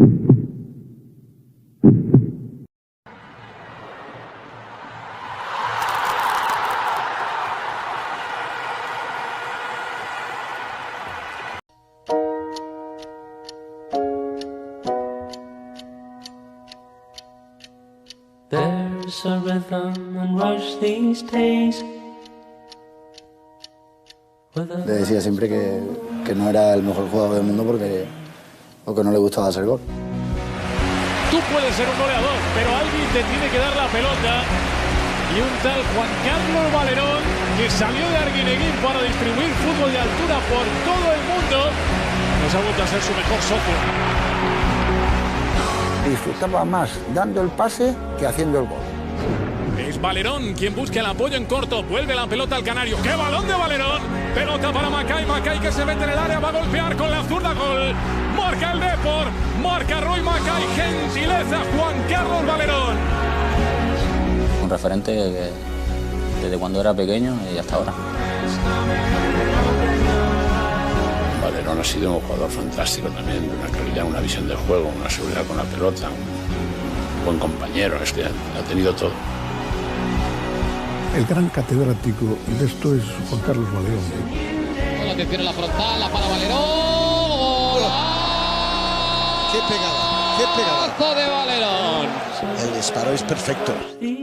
There's a rhythm and rush these days. Le decía siempre que no era el mejor jugador del mundo porque no le gustaba hacer gol. Tú puedes ser un goleador, pero alguien te tiene que dar la pelota. Y un tal Juan Carlos Valerón, que salió de Arguineguín para distribuir fútbol de altura por todo el mundo, nos ha vuelto a ser su mejor socio. Disfrutaba más dando el pase que haciendo el gol. Es Valerón quien busca el apoyo en corto. Vuelve la pelota al canario. ¡Qué balón de Valerón! Pelota para Macay. Macay que se mete en el área. Va a golpear con la zurda. Gol. Marca el Depor. Marca Roy Macay. Gentileza Juan Carlos Valerón. Un referente desde cuando era pequeño y hasta ahora. Valerón ha sido un jugador fantástico también, de una calidad, una visión del juego, una seguridad con la pelota, un buen compañero, ha tenido todo. El gran catedrático de esto es Juan Carlos Valerón. Con la atención en la frontal, la para Valerón. ¡Qué pegada! ¡Qué pegada! ¡Golazo de Valerón! El disparo es perfecto.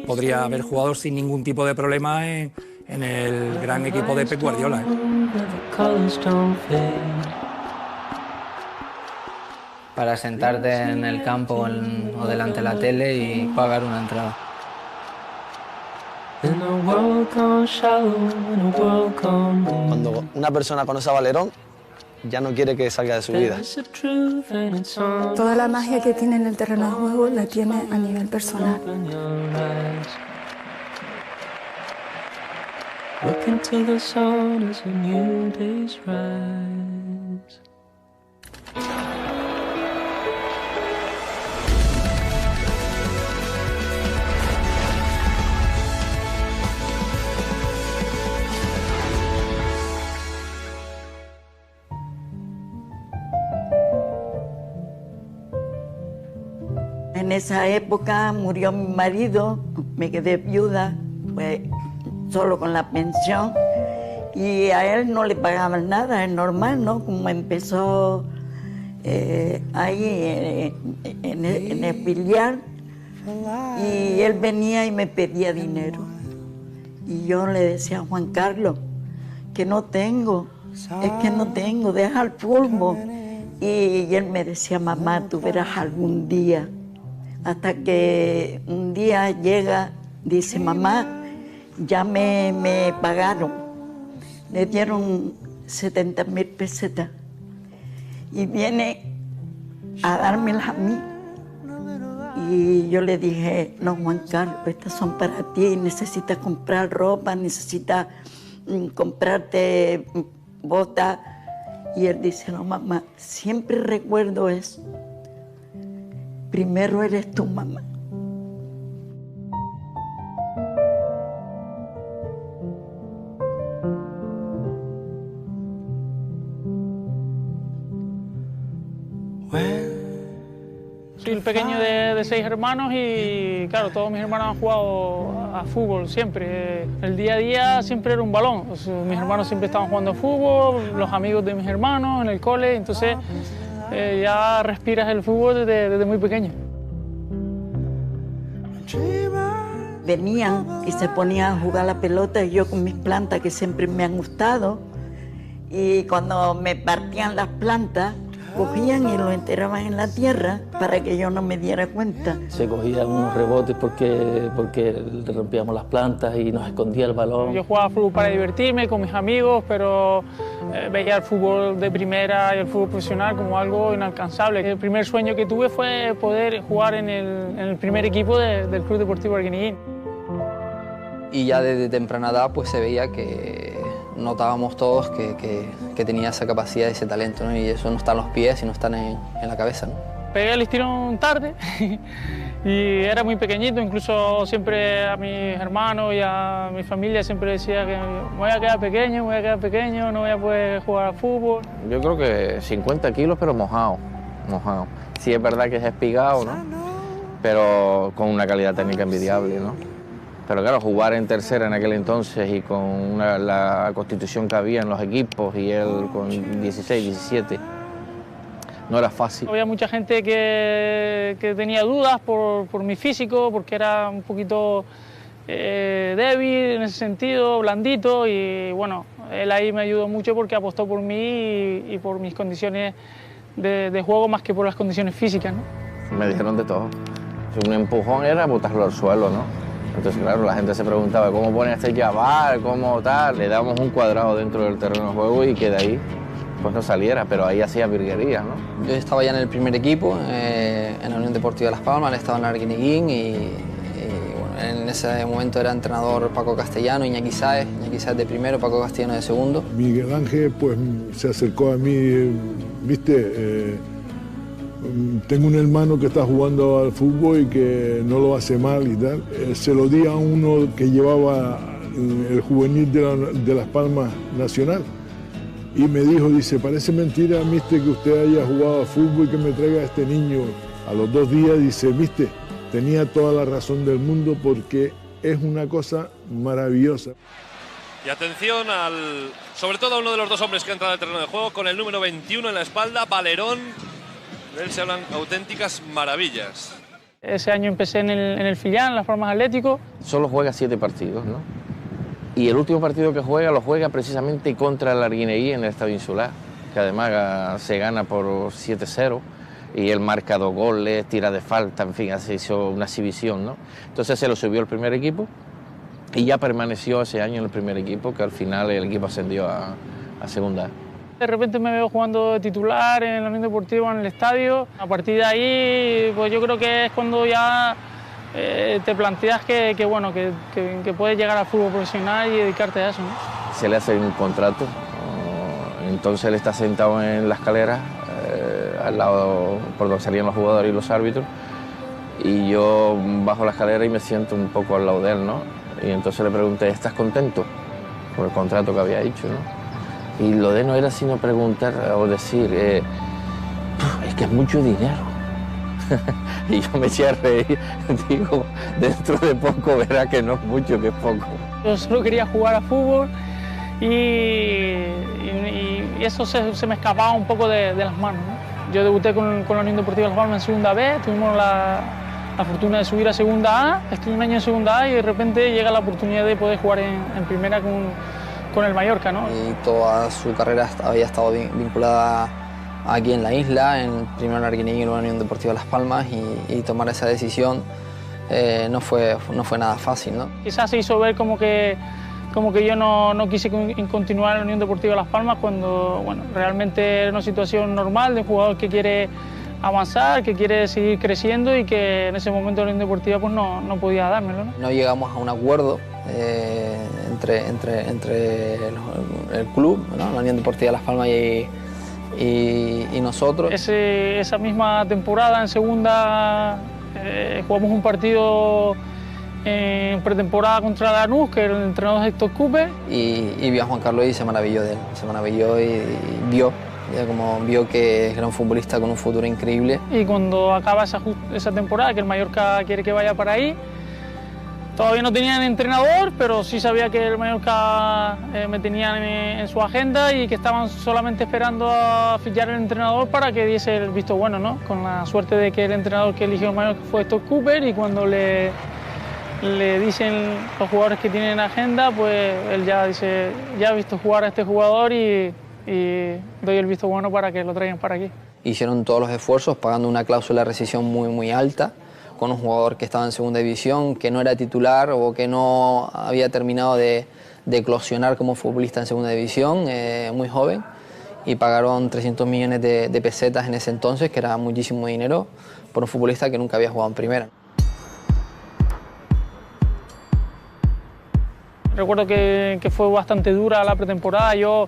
Podría haber jugado sin ningún tipo de problema en el gran equipo de Pep Guardiola. Para sentarte en el campo o delante de la tele y pagar una entrada. Cuando una persona conoce a Valerón, ya no quiere que salga de su vida. Toda la magia que tiene en el terreno de juego la tiene a nivel personal. Look into the sun as a new day's rise. En esa época murió mi marido, me quedé viuda, pues solo con la pensión, y a él no le pagaban nada, es normal, ¿no? Como empezó ahí en el billar, y él venía y me pedía dinero. Y yo le decía a Juan Carlos que no tengo, es que no tengo, deja el fútbol. Y él me decía, mamá, tú verás algún día. Hasta que un día llega, dice, mamá, ya me pagaron. Le dieron 70.000 pesetas. Y viene a dármelas a mí. Y yo le dije, no, Juan Carlos, estas son para ti. Necesitas comprar ropa, necesitas comprarte botas. Y él dice, no, mamá, siempre recuerdo eso. Primero eres tú, mamá. Soy el pequeño de 6 hermanos y, claro, todos mis hermanos han jugado a fútbol siempre. El día a día siempre era un balón. Mis hermanos siempre estaban jugando a fútbol, los amigos de mis hermanos en el cole, entonces ya respiras el fútbol desde muy pequeño. Venían y se ponían a jugar la pelota y yo con mis plantas que siempre me han gustado. Y cuando me partían las plantas, cogían y lo enterraban en la tierra para que yo no me diera cuenta. Se cogían unos rebotes porque le rompíamos las plantas y nos escondía el balón. Yo jugaba fútbol para divertirme con mis amigos, pero veía el fútbol de primera y el fútbol profesional como algo inalcanzable. El primer sueño que tuve fue poder jugar en el primer equipo del Club Deportivo Arguineguín. Y ya desde temprana edad pues se veía que notábamos todos que tenía esa capacidad, ese talento, ¿no? Y eso no está en los pies, sino está en la cabeza, ¿no? Pegué el estirón tarde y era muy pequeñito, incluso siempre a mis hermanos y a mi familia siempre decía que me voy a quedar pequeño, no voy a poder jugar al fútbol. Yo creo que 50 kilos pero mojado, mojado. Sí es verdad que es espigado, ¿no? Pero con una calidad técnica envidiable, ¿no? Pero claro, jugar en tercera en aquel entonces y con la constitución que había en los equipos y él con 16, 17, no era fácil. Había mucha gente que tenía dudas por mi físico, porque era un poquito débil en ese sentido, blandito, y bueno, él ahí me ayudó mucho porque apostó por mí y por mis condiciones de juego más que por las condiciones físicas, ¿no? Me dijeron de todo. Un empujón era botarlo al suelo, ¿no? Entonces, claro, la gente se preguntaba cómo pone este chaval, cómo tal. Le damos un cuadrado dentro del terreno de juego y que de ahí pues no saliera, pero ahí hacía virguerías, ¿no? Yo estaba ya en el primer equipo, en la Unión Deportiva Las Palmas, él estaba en Arguineguín y bueno, en ese momento era entrenador Paco Castellano, Iñaki Sáez de primero, Paco Castellano de segundo. Miguel Ángel pues se acercó a mí, viste, tengo un hermano que está jugando al fútbol y que no lo hace mal y tal. Se lo di a uno que llevaba el juvenil de Las Palmas Nacional y me dijo, dice, parece mentira, mister, que usted haya jugado al fútbol y que me traiga a este niño. A los 2 días dice, mister, tenía toda la razón del mundo porque es una cosa maravillosa. Y atención sobre todo a uno de los 2 hombres que ha entrado al terreno de juego con el número 21 en la espalda, Valerón. De él se hablan auténticas maravillas. Ese año empecé en el filial, en Las Palmas Atlético. Solo juega 7 partidos, ¿no? Y el último partido que juega lo juega precisamente contra el Arguineguín en el Estadio Insular, que además se gana por 7-0 y él marca 2 goles, tira de falta, en fin, se hizo una exhibición, ¿no? Entonces se lo subió al primer equipo y ya permaneció ese año en el primer equipo, que al final el equipo ascendió a segunda A. De repente me veo jugando de titular en la Unión Deportiva, en el estadio. A partir de ahí, pues yo creo que es cuando ya te planteas que puedes llegar al fútbol profesional y dedicarte a eso, ¿no? Se le hace un contrato, entonces él está sentado en la escalera, al lado por donde salían los jugadores y los árbitros, y yo bajo la escalera y me siento un poco al lado de él, ¿no? Y entonces le pregunté, ¿estás contento por el contrato que había hecho, ¿no? Y lo de no era sino preguntar o decir, es que es mucho dinero. Y yo me eché a reír, digo, dentro de poco verá que no es mucho, que es poco. Yo solo quería jugar a fútbol y eso se me escapaba un poco de las manos, ¿no? Yo debuté con la Unión Deportiva Las Palmas en segunda B, tuvimos la fortuna de subir a segunda A, estuve un año en segunda A y de repente llega la oportunidad de poder jugar en primera con el Mallorca, ¿no? Y toda su carrera había estado vinculada aquí en la isla, primero en Arguineguín y luego en la Unión Deportiva Las Palmas, y tomar esa decisión no fue nada fácil, ¿no? Quizás se hizo ver como que yo no quise continuar en la Unión Deportiva Las Palmas cuando, bueno, realmente era una situación normal de un jugador que quiere avanzar, que quiere seguir creciendo y que en ese momento la Unión Deportiva pues no podía dármelo, ¿no? No llegamos a un acuerdo entre el club, ¿no? La Unión Deportiva Las Palmas y nosotros. Esa misma temporada en segunda jugamos un partido en pretemporada contra Lanús, que era el entrenador Héctor Cooper. Y vio a Juan Carlos y se maravilló de él, y vio que era un futbolista con un futuro increíble. Y cuando acaba esa temporada, que el Mallorca quiere que vaya para ahí, todavía no tenían entrenador, pero sí sabía que el Mallorca me tenían en su agenda y que estaban solamente esperando a fichar el entrenador para que diese el visto bueno, ¿no? Con la suerte de que el entrenador que eligió el Mallorca fue Héctor Cooper, y cuando le dicen los jugadores que tienen en agenda, pues él ya dice, ya he visto jugar a este jugador y doy el visto bueno para que lo traigan para aquí. Hicieron todos los esfuerzos pagando una cláusula de rescisión muy alta, con un jugador que estaba en segunda división, que no era titular o que no había terminado de eclosionar como futbolista en segunda división, muy joven, y pagaron 300 millones de pesetas en ese entonces, que era muchísimo dinero, por un futbolista que nunca había jugado en primera. Recuerdo que fue bastante dura la pretemporada. Yo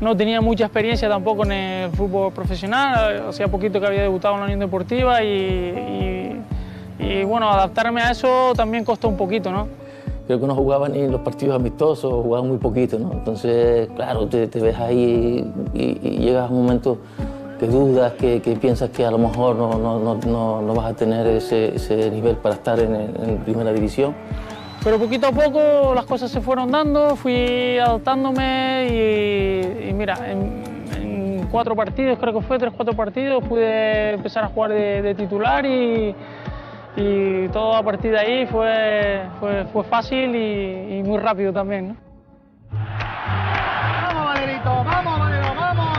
no tenía mucha experiencia tampoco en el fútbol profesional, hacía poquito que había debutado en la Unión Deportiva y bueno, adaptarme a eso también costó un poquito, ¿no? Creo que no jugaban ni los partidos amistosos, jugaban muy poquito, ¿no? Entonces, claro, te ves ahí y llegas a un momento dudas, que piensas que a lo mejor no vas a tener ese nivel para estar en primera división. Pero poquito a poco las cosas se fueron dando, fui adaptándome y mira, en 4 partidos, creo que fue 3-4 partidos, pude empezar a jugar de titular y todo a partir de ahí fue fácil y muy rápido también, ¿no? ¡Vamos, Valerito! ¡Vamos, Valero! ¡Vamos!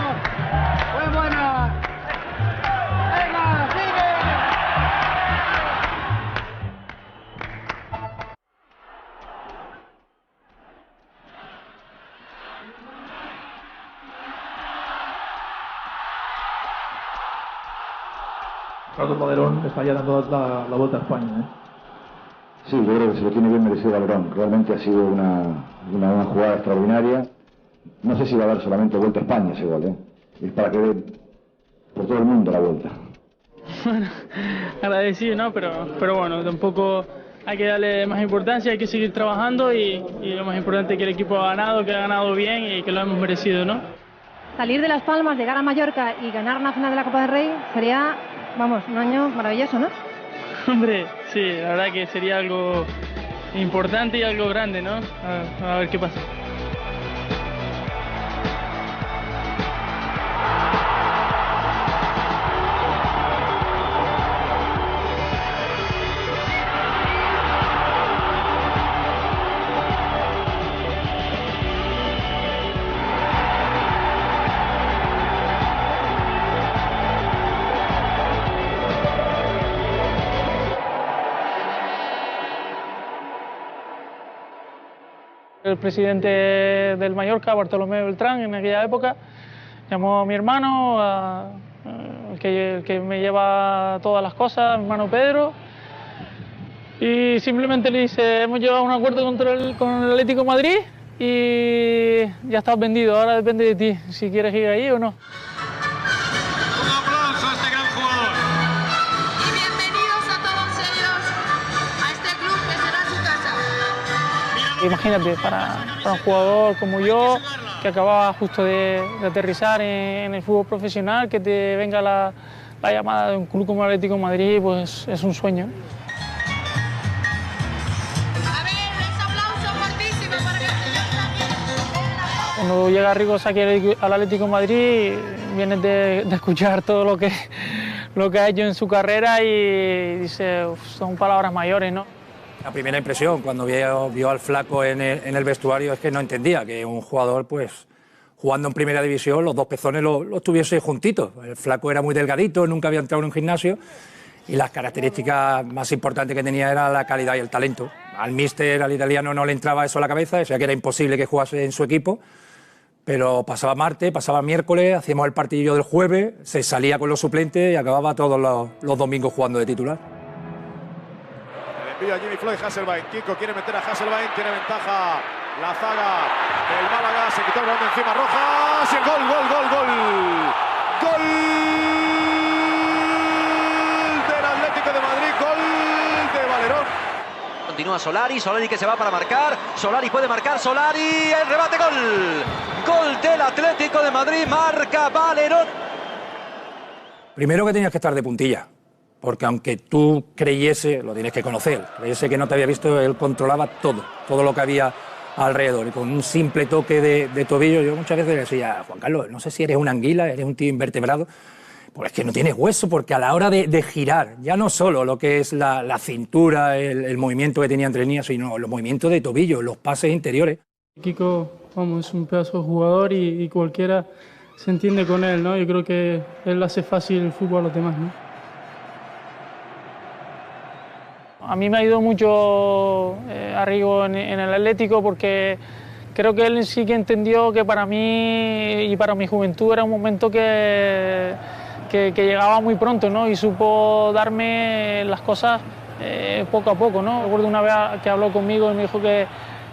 ¡Muy buena! ¡Venga, sigue! Carlos Valerón está ya dando la vuelta a España, ¿eh? Sí, yo creo que se lo tiene bien merecido Valerón. Realmente ha sido una jugada extraordinaria. No sé si va a dar solamente vuelta a España ese gol, ¿eh? Es para que dé por todo el mundo la vuelta. Bueno, agradecido, ¿no? Pero bueno, tampoco hay que darle más importancia, hay que seguir trabajando y lo más importante es que el equipo ha ganado bien y que lo hemos merecido, ¿no? Salir de Las Palmas, llegar a Mallorca y ganar una final de la Copa del Rey sería, vamos, un año maravilloso, ¿no? Hombre, sí, la verdad que sería algo importante y algo grande, ¿no? A ver qué pasa. El presidente del Mallorca, Bartolomé Beltrán, en aquella época, llamó a mi hermano, el que me lleva todas las cosas, mi hermano Pedro, y simplemente le dice, hemos llegado a un acuerdo con el Atlético de Madrid y ya estás vendido, ahora depende de ti, si quieres ir ahí o no. Imagínate, para un jugador como yo, que acababa justo de aterrizar en el fútbol profesional, que te venga la llamada de un club como el Atlético de Madrid, pues es un sueño. Cuando llega Arrigo Sacchi al Atlético de Madrid, vienes de escuchar todo lo que ha hecho en su carrera y dice, son palabras mayores, ¿no? La primera impresión cuando vio al Flaco en el vestuario es que no entendía que un jugador, pues, jugando en primera división, los dos pezones los tuviese juntitos. El Flaco era muy delgadito, nunca había entrado en un gimnasio y las características más importantes que tenía era la calidad y el talento. Al míster, al italiano, no le entraba eso a la cabeza, decía que era imposible que jugase en su equipo, pero pasaba martes, pasaba miércoles, hacíamos el partidillo del jueves, se salía con los suplentes y acababa todos los domingos jugando de titular. Envía Jimmy Floyd, Hasselbaink, Kiko quiere meter a Hasselbaink, tiene ventaja la zaga del Málaga, se quitó el balón de encima, Rojas, y el gol del Atlético de Madrid, gol de Valerón. Continúa Solari que se va para marcar, Solari puede marcar, Solari, el rebate, gol del Atlético de Madrid, marca Valerón. Primero que tenías que estar de puntilla. Porque aunque tú creyese, lo tienes que conocer, creyese que no te había visto, él controlaba todo lo que había alrededor. Y con un simple toque de tobillo, yo muchas veces le decía, Juan Carlos, no sé si eres una anguila, eres un tío invertebrado, pues es que no tienes hueso, porque a la hora de girar, ya no solo lo que es la cintura, el movimiento que tenía entre líneas, sino los movimientos de tobillo, los pases interiores. Kiko, vamos, es un pedazo de jugador y cualquiera se entiende con él, ¿no? Yo creo que él hace fácil el fútbol a los demás, ¿no? A mí me ha ido mucho Arrigo en el Atlético porque creo que él sí que entendió que para mí y para mi juventud era un momento que llegaba muy pronto, ¿no? Y supo darme las cosas poco a poco, ¿no? Recuerdo una vez que habló conmigo y me dijo que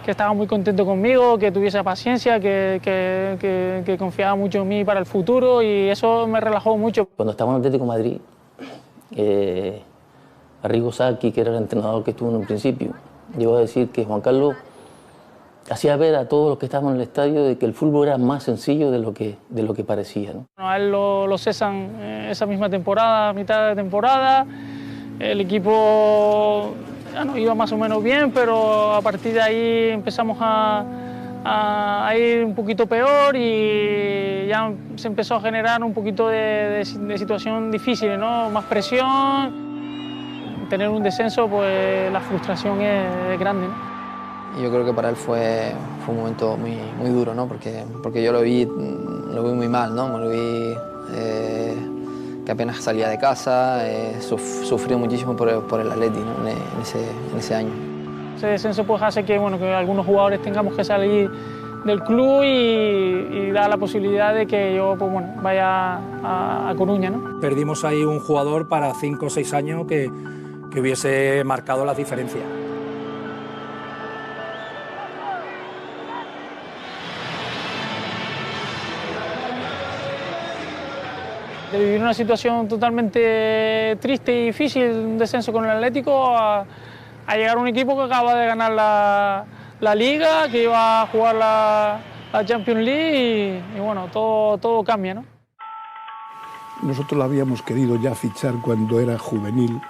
estaba muy contento conmigo, que tuviese paciencia, que confiaba mucho en mí para el futuro y eso me relajó mucho. Cuando estaba en el Atlético de Madrid, Arrigo Sacchi, que era el entrenador que estuvo en un principio, llegó a decir que Juan Carlos, hacía ver a todos los que estaban en el estadio de que el fútbol era más sencillo de lo que parecía, ¿no? A él lo cesan esa misma temporada, mitad de temporada. El equipo iba más o menos bien, pero a partir de ahí empezamos a ir un poquito peor y ya se empezó a generar un poquito de situación difícil, ¿no? Más presión. Tener un descenso, pues la frustración es grande, ¿no? Yo creo que para él fue un momento muy duro, ¿no? Porque yo lo vi muy mal, ¿no? Me lo vi que apenas salía de casa, sufrió muchísimo por el Atleti, ¿no? en ese año. Ese descenso pues hace que algunos jugadores tengamos que salir del club y da la posibilidad de que yo pues, vaya a Coruña, ¿no? Perdimos ahí un jugador para 5 o 6 años que hubiese marcado la diferencia. De vivir una situación totalmente triste y difícil, un descenso con el Atlético, a llegar a un equipo que acaba de ganar la Liga, que iba a jugar la Champions League y bueno, todo cambia, ¿no? Nosotros la habíamos querido ya fichar cuando era juvenil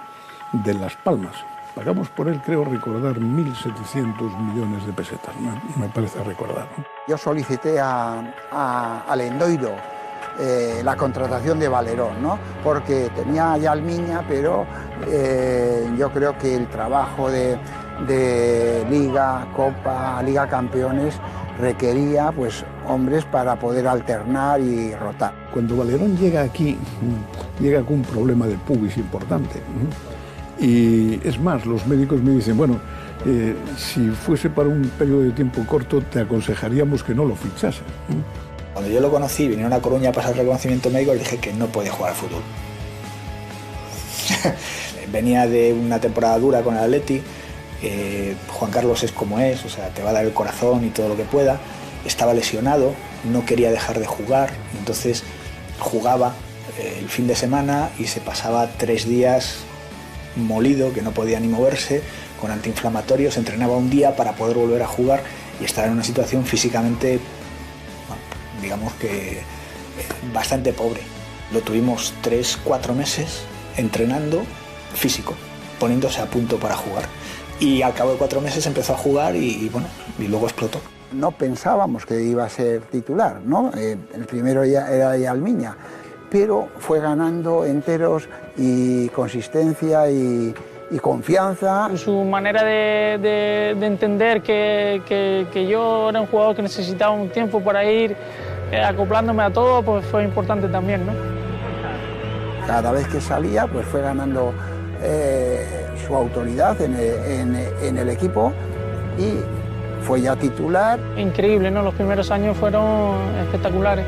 de Las Palmas. Pagamos por él, creo recordar, 1.700 millones de pesetas, me parece recordar, ¿no? Yo solicité al Endoiro la contratación de Valerón, ¿no? Porque tenía ya Almiña, pero yo creo que el trabajo de Liga, Copa, Liga Campeones requería pues hombres para poder alternar y rotar. Cuando Valerón llega aquí, llega con un problema de pubis importante, ¿no? Y es más, los médicos me dicen, bueno, si fuese para un periodo de tiempo corto, te aconsejaríamos que no lo fichase, ¿no? Cuando yo lo conocí, vinieron a Coruña a pasar el reconocimiento médico, le dije que no podía jugar al fútbol. Venía de una temporada dura con el Atleti, Juan Carlos es como es, o sea, te va a dar el corazón y todo lo que pueda. Estaba lesionado, no quería dejar de jugar, entonces jugaba el fin de semana y se pasaba 3 días molido, que no podía ni moverse, con antiinflamatorios, entrenaba un día para poder volver a jugar y estar en una situación físicamente, digamos que bastante pobre. Lo tuvimos 3-4 meses entrenando físico, poniéndose a punto para jugar. Y al cabo de 4 meses empezó a jugar y luego explotó. No pensábamos que iba a ser titular, ¿no? El primero ya era ya Almiña, pero fue ganando enteros y consistencia y confianza. Su manera de entender que yo era un jugador que necesitaba un tiempo para ir acoplándome a todo, pues fue importante también, ¿no? Cada vez que salía, pues fue ganando su autoridad en el equipo y fue ya titular. Increíble, ¿no? Los primeros años fueron espectaculares.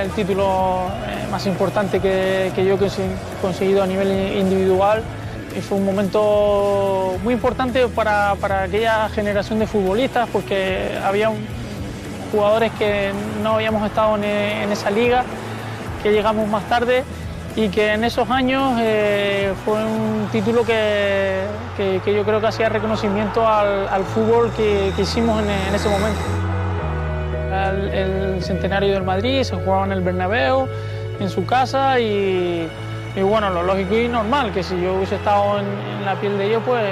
El título más importante que yo he conseguido a nivel individual y fue un momento muy importante para aquella generación de futbolistas porque había jugadores que no habíamos estado en esa liga, que llegamos más tarde y que en esos años fue un título que yo creo que hacía reconocimiento al fútbol que hicimos en ese momento. El centenario del Madrid, se jugaba en el Bernabéu, en su casa y bueno, lo lógico y normal, que si yo hubiese estado en la piel de ellos, pues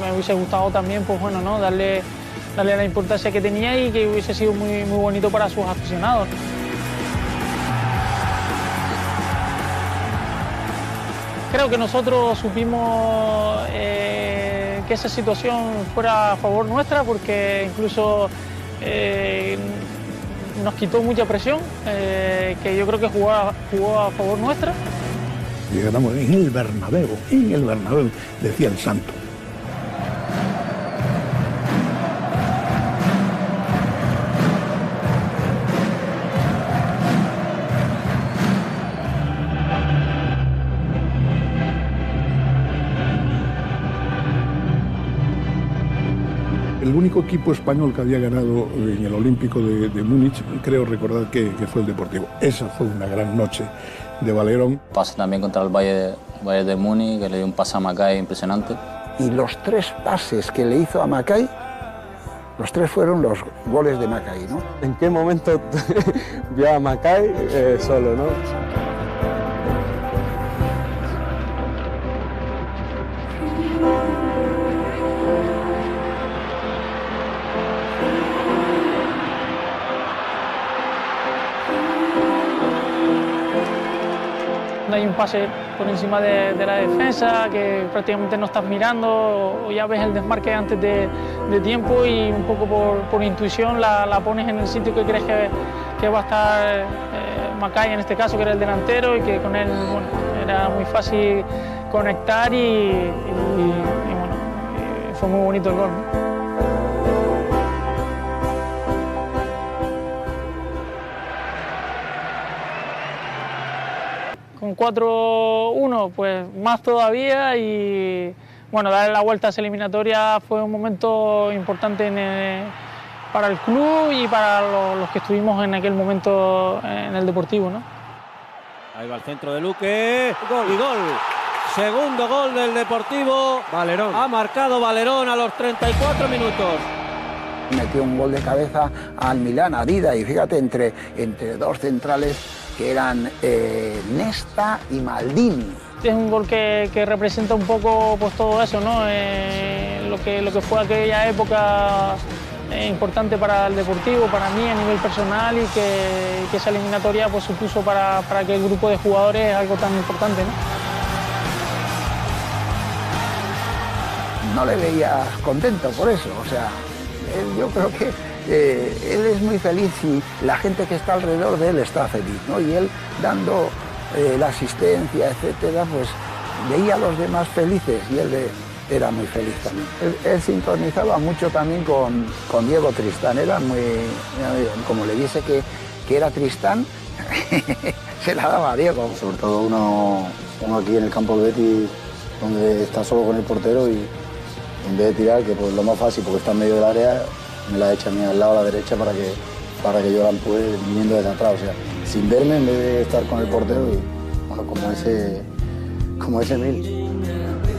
me hubiese gustado también, pues bueno, ¿no? darle la importancia que tenía y que hubiese sido muy bonito para sus aficionados. Creo que nosotros supimos que esa situación fuera a favor nuestra porque incluso nos quitó mucha presión, que yo creo que jugó a favor nuestra. Y ganamos en el Bernabéu, decía el santo. el único equipo español que había ganado en el Olímpico de Múnich, creo recordar que fue el Deportivo. Esa fue una gran noche de Valerón. Pasa también contra el Bayern de Múnich, que le dio un pase a Macay impresionante. Y los 3 pases que le hizo a Macay, los 3 fueron los goles de Macay, ¿no? ¿En qué momento vio a Macay solo, no? Hay un pase por encima de la defensa que prácticamente no estás mirando o ya ves el desmarque antes de tiempo y un poco por intuición la pones en el sitio que crees que va a estar Macay en este caso, que era el delantero, y que con él bueno, era muy fácil conectar y bueno, fue muy bonito el gol, ¿no? Con 4-1, pues más todavía, y bueno, darle la vuelta a esa eliminatoria fue un momento importante para el club y para los que estuvimos en aquel momento en el Deportivo, ¿no? Ahí va el centro de Luque, gol y gol. Segundo gol del Deportivo. Valerón. Ha marcado Valerón a los 34 minutos. Metió un gol de cabeza al Milán, a Dida, y fíjate, entre 2 centrales que eran Nesta y Maldini. Es un gol que representa un poco pues, todo eso, ¿no? Lo que fue aquella época importante para el Deportivo, para mí a nivel personal, y que esa eliminatoria pues, supuso para aquel grupo de jugadores algo tan importante, ¿no? No le veías contento por eso, o sea, yo creo que él es muy feliz y la gente que está alrededor de él está feliz, ¿no? Y él dando la asistencia, etcétera, pues veía a los demás felices y él era muy feliz también. Él sincronizaba mucho también con Diego Tristán, era muy, como le dice que era Tristán, se la daba a Diego. Sobre todo uno aquí en el campo del Betis, donde está solo con el portero, y en vez de tirar, que pues lo más fácil porque está en medio del área, me la echa a mí al lado a la derecha para que yo la empuje viniendo desde atrás, o sea, sin verme, en vez de estar con el portero, y bueno, como ese Mil.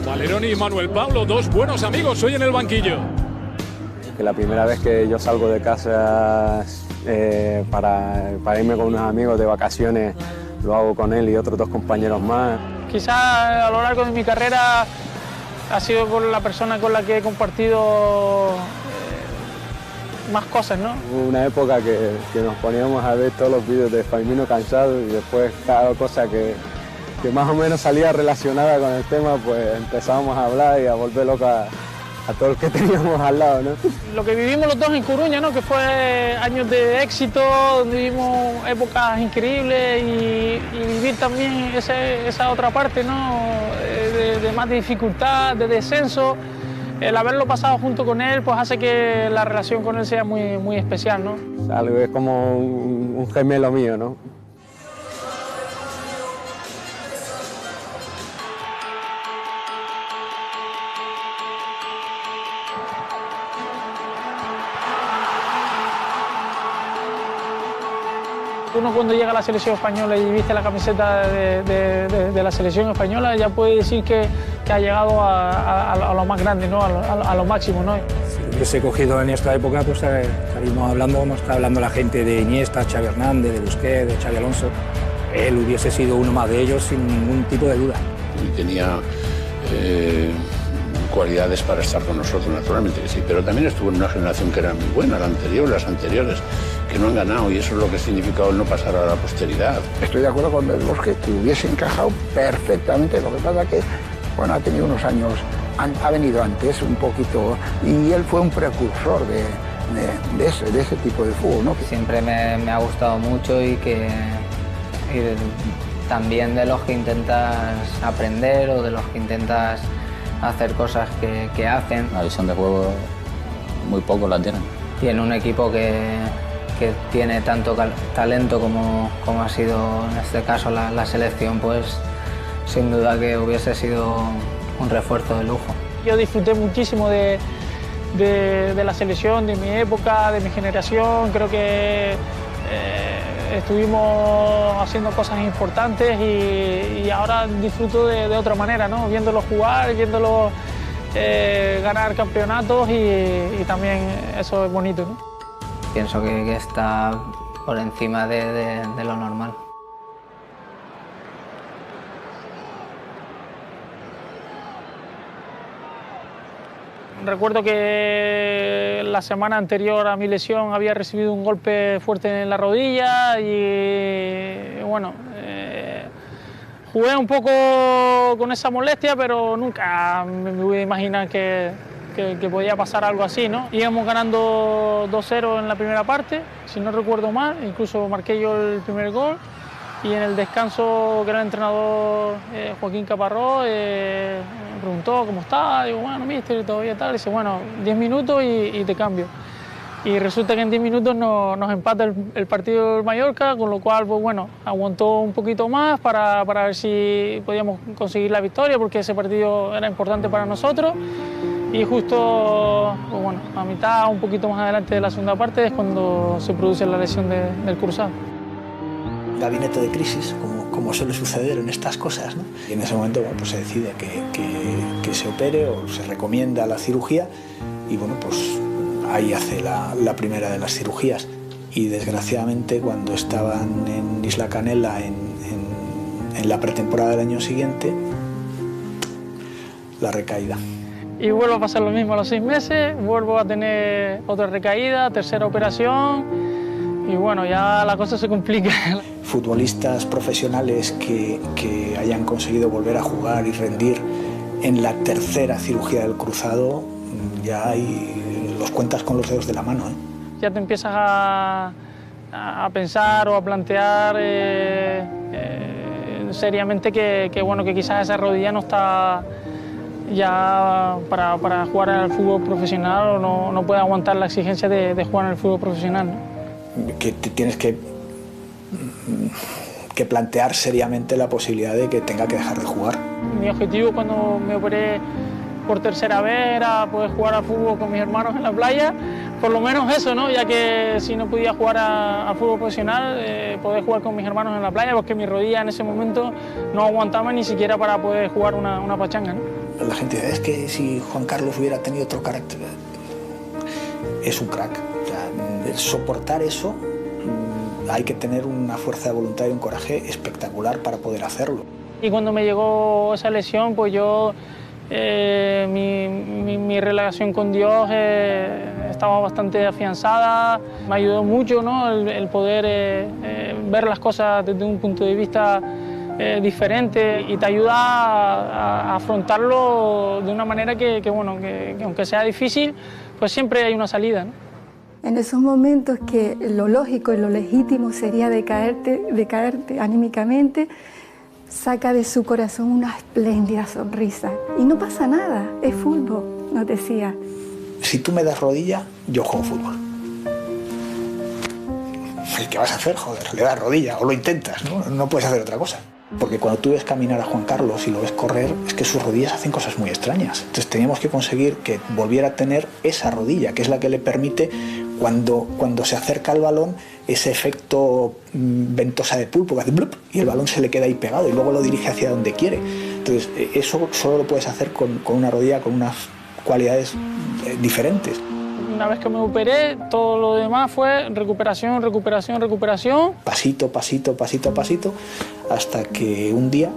Valerón y Manuel Pablo, 2 buenos amigos hoy en el banquillo. Que la primera vez que yo salgo de casa para irme con unos amigos de vacaciones, lo hago con él y otros 2 compañeros más. Quizás a lo largo de mi carrera ha sido con la persona con la que he compartido más cosas, ¿no? Hubo una época que nos poníamos a ver todos los vídeos de Faimino Cansado, y después cada cosa que más o menos salía relacionada con el tema, pues empezábamos a hablar y a volver loca a todos los que teníamos al lado, ¿no? Lo que vivimos los dos en Coruña, ¿no? Que fue años de éxito, donde vivimos épocas increíbles, y vivir también esa otra parte, ¿no? De más dificultad, de descenso. El haberlo pasado junto con él pues hace que la relación con él sea muy, muy especial, ¿no? Algo es como un gemelo mío, ¿no? Uno cuando llega a la selección española y viste la camiseta de la selección española, ya puede decir que ha llegado a lo más grande, ¿no? a lo máximo, ¿no? Si hubiese cogido en esta época, pues estaríamos hablando la gente de Iniesta, Xavi Hernández, de Busquets, de Xavi Alonso. Él hubiese sido uno más de ellos sin ningún tipo de duda. Y tenía cualidades para estar con nosotros, naturalmente que sí, pero también estuvo en una generación que era muy buena, la anterior, las anteriores, que no han ganado, y eso es lo que significa el no pasar a la posteridad. Estoy de acuerdo con Del Bosque, que hubiese encajado perfectamente, lo que pasa que, bueno, ha tenido unos años, ha venido antes un poquito, y él fue un precursor de ese tipo de fútbol, ¿no? Siempre me ha gustado mucho y también de los que intentas aprender o de los que intentas hacer cosas que hacen. La visión de juego muy pocos la tienen. Y en un equipo que tiene tanto talento como ha sido en este caso la selección, pues sin duda que hubiese sido un refuerzo de lujo. Yo disfruté muchísimo de de la selección, de mi época, de mi generación. Creo que estuvimos haciendo cosas importantes y ahora disfruto de otra manera, ¿no? Viéndolo jugar, viéndolo ganar campeonatos y también eso es bonito, ¿no? Pienso que está por encima de lo normal. Recuerdo que la semana anterior a mi lesión había recibido un golpe fuerte en la rodilla y bueno, jugué un poco con esa molestia, pero nunca me voy a imaginar que podía pasar algo así, ¿no? Íbamos ganando 2-0 en la primera parte, si no recuerdo mal, incluso marqué yo el primer gol. Y en el descanso, que era el entrenador Joaquín Caparrós, me preguntó cómo estaba. Digo, bueno, mister, todavía tal. Dice, bueno, 10 minutos y te cambio. Y resulta que en 10 minutos nos empata el partido del Mallorca, con lo cual, pues bueno, aguantó un poquito más para ver si podíamos conseguir la victoria, porque ese partido era importante para nosotros. Y justo, pues bueno, a mitad, un poquito más adelante de la segunda parte, es cuando se produce la lesión del cruzado. Gabinete de crisis, como suele suceder en estas cosas, ¿no? Y en ese momento, bueno, pues se decide que se opere o se recomienda la cirugía y bueno, pues ahí hace la primera de las cirugías. Y desgraciadamente, cuando estaban en Isla Canela en la pretemporada del año siguiente, la recaída. Y vuelvo a pasar lo mismo a los 6 meses, vuelvo a tener otra recaída, tercera operación. Y bueno, ya la cosa se complica. Futbolistas profesionales que hayan conseguido volver a jugar y rendir en la tercera cirugía del cruzado, ya los cuentas con los dedos de la mano, ¿eh? Ya te empiezas a pensar o a plantear seriamente que bueno, que quizás esa rodilla no está ya para jugar al fútbol profesional o no puede aguantar la exigencia de jugar en el fútbol profesional, ¿no? Que te tienes que plantear seriamente la posibilidad de que tenga que dejar de jugar. Mi objetivo cuando me operé por tercera vez era poder jugar al fútbol con mis hermanos en la playa, por lo menos eso, ¿no? Ya que si no podía jugar al fútbol profesional, poder jugar con mis hermanos en la playa, porque mi rodilla en ese momento no aguantaba ni siquiera para poder jugar una pachanga, ¿no? La gente dice, es que si Juan Carlos hubiera tenido otro carácter, es un crack. O sea, soportar eso, hay que tener una fuerza de voluntad y un coraje espectacular para poder hacerlo. Y cuando me llegó esa lesión, pues yo, mi relación con Dios estaba bastante afianzada. Me ayudó mucho, ¿no? el poder ver las cosas desde un punto de vista diferente y te ayuda a afrontarlo de una manera que aunque sea difícil, pues siempre hay una salida, ¿no? En esos momentos que lo lógico y lo legítimo sería decaerte anímicamente, saca de su corazón una espléndida sonrisa. Y no pasa nada, es fútbol, nos decía. Si tú me das rodilla, yo juego fútbol. ¿Qué vas a hacer? Joder, le das rodilla o lo intentas, ¿no? No puedes hacer otra cosa. Porque cuando tú ves caminar a Juan Carlos y lo ves correr, es que sus rodillas hacen cosas muy extrañas. Entonces teníamos que conseguir que volviera a tener esa rodilla, que es la que le permite, cuando se acerca al balón, ese efecto ventosa de pulpo que hace blup, y el balón se le queda ahí pegado y luego lo dirige hacia donde quiere. Entonces eso solo lo puedes hacer con una rodilla con unas cualidades diferentes. Una vez que me operé, todo lo demás fue recuperación, recuperación, recuperación. Pasito, pasito, pasito a pasito, hasta que un día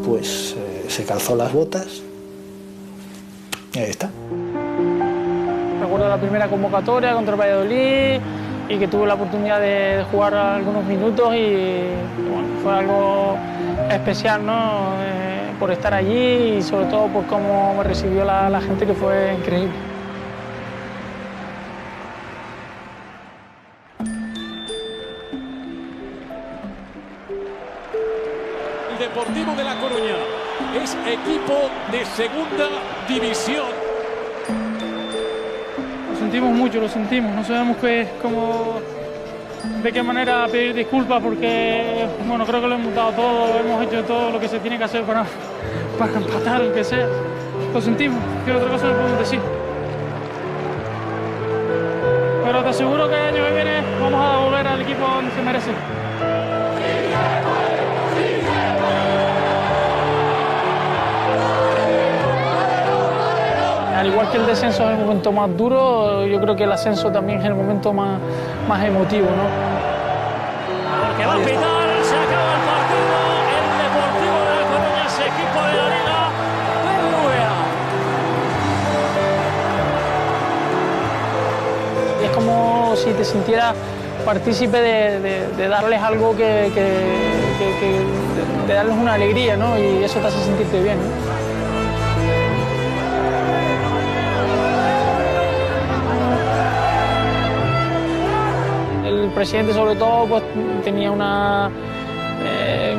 pues se calzó las botas y ahí está. Recuerdo la primera convocatoria contra el Valladolid y que tuve la oportunidad de jugar algunos minutos y bueno, fue algo especial, ¿no? Por estar allí y sobre todo por cómo me recibió la gente, que fue increíble. El Deportivo de La Coruña es equipo de segunda división. Lo sentimos mucho, lo sentimos. No sabemos de qué manera pedir disculpas porque, bueno, creo que lo hemos dado todo, hemos hecho todo lo que se tiene que hacer para empatar, aunque sea. Lo sentimos, ¿qué otra cosa le podemos decir? te aseguro que el año que viene vamos a volver al equipo donde se merece. Al igual que el descenso es el momento más duro, yo creo que el ascenso también es el momento más emotivo, ¿no? Porque va a pitar, se acaba el partido, el Deportivo de La Coruña es equipo de la Liga BBVA. Es como si te sintieras partícipe de darles algo de darles una alegría, ¿no? Y eso te hace sentirte bien, ¿no? El presidente, sobre todo, pues tenía un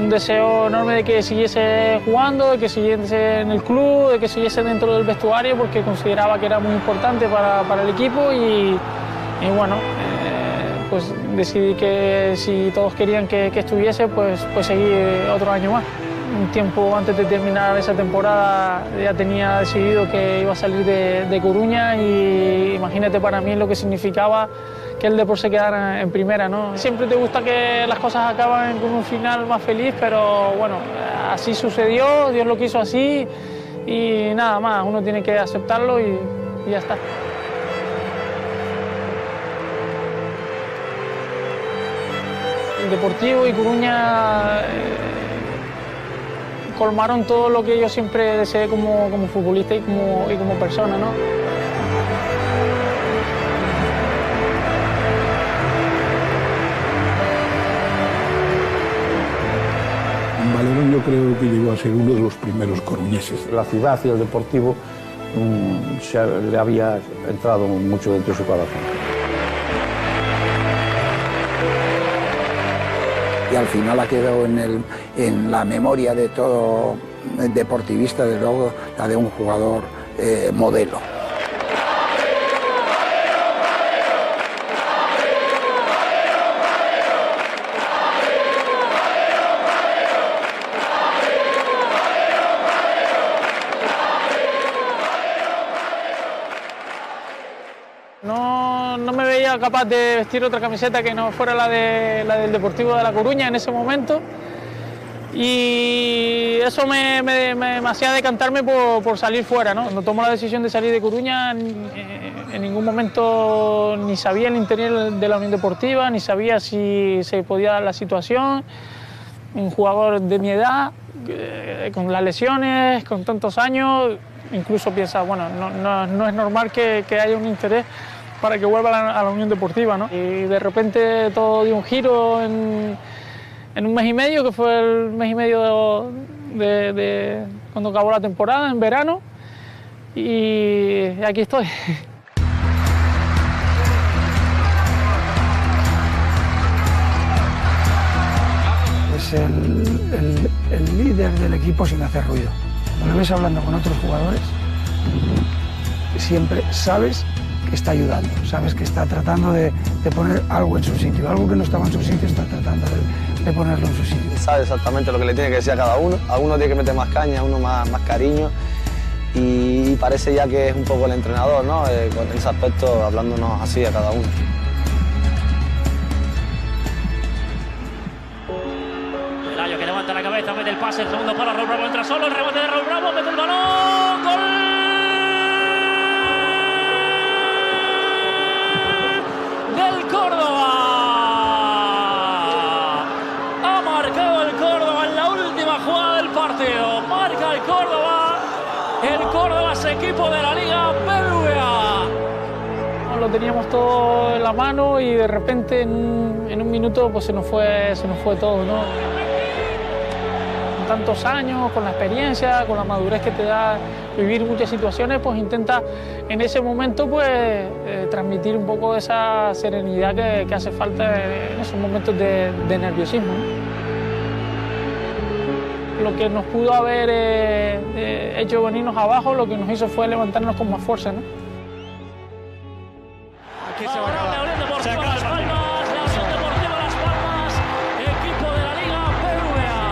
deseo enorme de que siguiese jugando, de que siguiese en el club, de que siguiese dentro del vestuario, porque consideraba que era muy importante para el equipo y bueno, pues decidí que si todos querían que estuviese, pues seguir otro año más. Un tiempo antes de terminar esa temporada ya tenía decidido que iba a salir de Coruña y imagínate para mí lo que significaba que el Depor se quedara en primera, ¿no? Siempre te gusta que las cosas acaben con un final más feliz, pero bueno, así sucedió, Dios lo quiso así y nada más, uno tiene que aceptarlo y ya está. El Deportivo y Coruña colmaron todo lo que yo siempre deseé como futbolista y como persona, ¿no? Valerón yo creo que llegó a ser uno de los primeros coruñeses. La ciudad y el Deportivo le había entrado mucho dentro de su corazón. Y al final ha quedado en la memoria de todo deportivista, de luego, la de un jugador modelo. No me veía capaz de vestir otra camiseta que no fuera la del Deportivo de La Coruña en ese momento y eso me hacía decantarme por salir fuera, ¿no? Cuando tomo la decisión de salir de Coruña en ningún momento ni sabía el interior de la Unión Deportiva, ni sabía si se podía dar la situación. Un jugador de mi edad, con las lesiones, con tantos años, incluso piensa, bueno, no es normal que haya un interés para que vuelva a la Unión Deportiva, ¿no? Y de repente todo dio un giro en un mes y medio, que fue el mes y medio de cuando acabó la temporada, en verano, y aquí estoy. Es el líder del equipo sin hacer ruido. Cuando lo ves hablando con otros jugadores, siempre sabes que está ayudando, sabes que está tratando de poner algo en su sitio, algo que no estaba en su sitio está tratando de ponerlo en su sitio. Sabe exactamente lo que le tiene que decir a cada uno, a uno tiene que meter más caña, a uno más cariño y parece ya que es un poco el entrenador, ¿no? Con ese aspecto hablándonos así a cada uno. Pelayo que levanta la cabeza, mete el pase, el segundo palo, Raúl Bravo entra solo, el rebote de Raúl Bravo, mete el balón, ¡gol! Del Córdoba. Ha marcado el Córdoba en la última jugada del partido. Marca el Córdoba. El Córdoba es equipo de la Liga BBVA. Lo teníamos todo en la mano y de repente en un minuto pues se nos fue todo, ¿no? Con tantos años, con la experiencia, con la madurez que te da vivir muchas situaciones, pues intenta en ese momento pues transmitir un poco esa serenidad que hace falta en esos momentos de nerviosismo, ¿no? Lo que nos pudo haber hecho venirnos abajo, lo que nos hizo fue levantarnos con más fuerza, ¿no? Aquí se va a acabar. La Unión Deportiva Las Palmas, la Unión Deportiva Las Palmas, equipo de la Liga BBVA.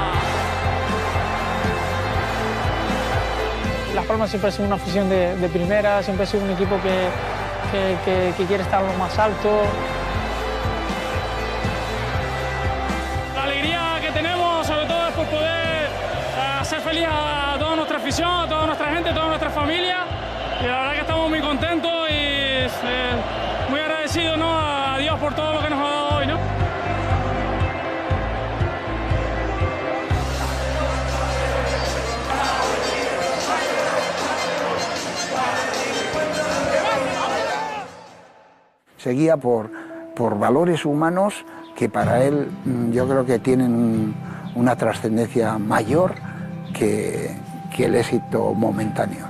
Las Palmas siempre ha sido una afición de primera, siempre ha sido un equipo que quiere estar lo más alto. La alegría que tenemos, sobre todo, es por poder hacer feliz a toda nuestra afición, a toda nuestra gente, a toda nuestra familia. Y la verdad que estamos muy contentos y muy agradecidos, ¿no?, a Dios por todo lo que nos ha dado hoy, ¿no? Seguía por valores humanos que para él yo creo que tienen una trascendencia mayor que el éxito momentáneo.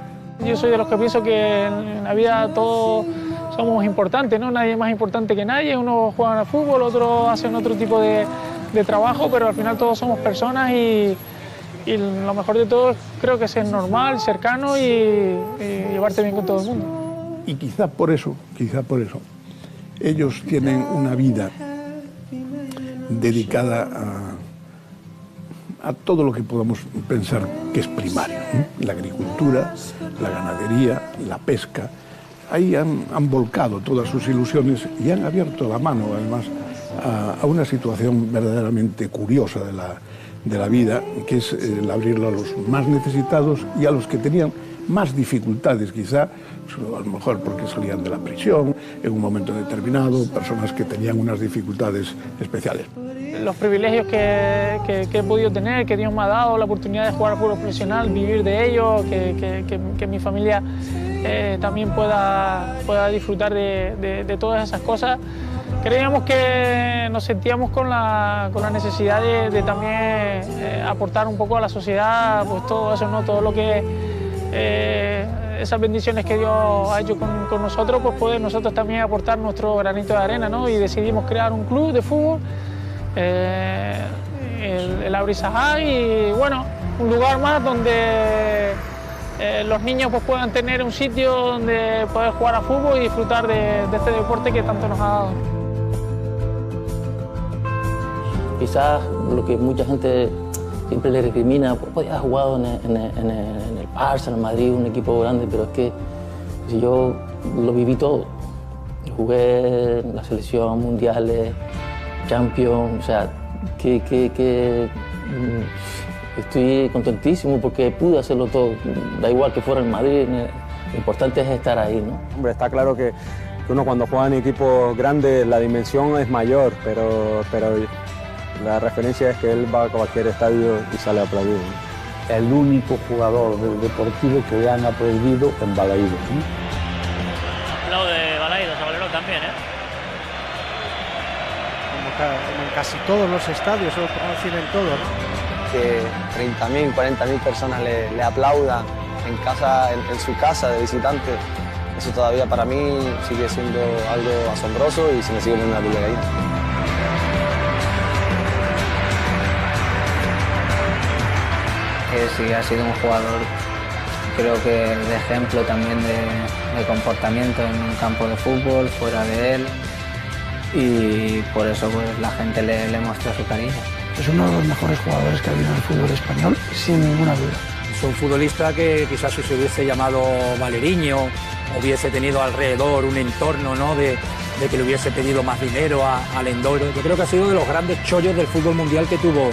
Yo soy de los que pienso que en la vida todos somos importantes, ¿no? Nadie es más importante que nadie. Uno juega al fútbol, otro hace otro tipo de trabajo, pero al final todos somos personas y lo mejor de todo creo que es ser normal, cercano y llevarte bien con todo el mundo. Y quizá por eso, ellos tienen una vida dedicada a todo lo que podamos pensar que es primario, ¿no? La agricultura, la ganadería, la pesca. Ahí han volcado todas sus ilusiones y han abierto la mano, además, a una situación verdaderamente curiosa de la vida, que es el abrirla a los más necesitados y a los que tenían más dificultades, quizá, a lo mejor porque salían de la prisión en un momento determinado, personas que tenían unas dificultades especiales. Los privilegios que he podido tener, que Dios me ha dado, la oportunidad de jugar al fútbol profesional, vivir de ello, que mi familia también pueda disfrutar de todas esas cosas. Creíamos que nos sentíamos con la necesidad de también aportar un poco a la sociedad, pues todo eso, ¿no? Todo lo que esas bendiciones que Dios ha hecho con nosotros, pues poder nosotros también aportar nuestro granito de arena, ¿no? Y decidimos crear un club de fútbol, el Abrisajá, y bueno, un lugar más donde los niños pues puedan tener un sitio donde poder jugar a fútbol y disfrutar de este deporte que tanto nos ha dado. Quizás lo que mucha gente siempre le recrimina, pues podía haber jugado en el Barça, en el Madrid, un equipo grande, pero es que si yo lo viví todo. Jugué en la selección, mundiales, Champions, o sea, estoy contentísimo porque pude hacerlo todo. Da igual que fuera en Madrid, lo importante es estar ahí, ¿no? Hombre, está claro que uno cuando juega en equipos grandes la dimensión es mayor, pero la referencia es que él va a cualquier estadio y sale aplaudido, ¿no? El único jugador del Deportivo que le han aplaudido en Balaídos, ¿no? Aplaude Balaídos, a Valerón también, ¿eh? Como en casi todos los estadios, o por no decir en todos, ¿no? Que 30.000, 40.000 personas le aplaudan en su casa de visitante, eso todavía para mí sigue siendo algo asombroso y se me sigue poniendo la piel de gallina. Sí, ha sido un jugador, creo que de ejemplo también de comportamiento en un campo de fútbol, fuera de él, y por eso pues la gente le muestra su cariño. Es uno de los mejores jugadores que ha habido en el fútbol español, sin ninguna duda. Es un futbolista que quizás si se hubiese llamado Valeriño, hubiese tenido alrededor un entorno, ¿no?, de que le hubiese pedido más dinero a Lendoiro. Yo creo que ha sido de los grandes chollos del fútbol mundial que tuvo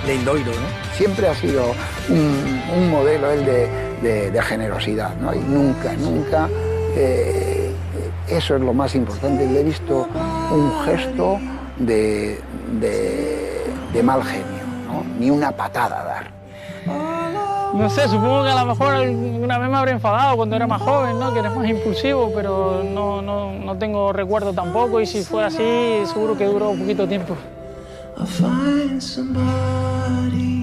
Lendoiro, ¿no? Siempre ha sido un modelo él de generosidad, ¿no? Y nunca, eso es lo más importante. Le he visto un gesto de mal genio, ¿no? Ni una patada dar. No sé, supongo que a lo mejor alguna vez me habré enfadado cuando era más joven, ¿no? Que eres más impulsivo, pero no tengo recuerdo tampoco, y si fuera así seguro que duró un poquito tiempo. I'll find somebody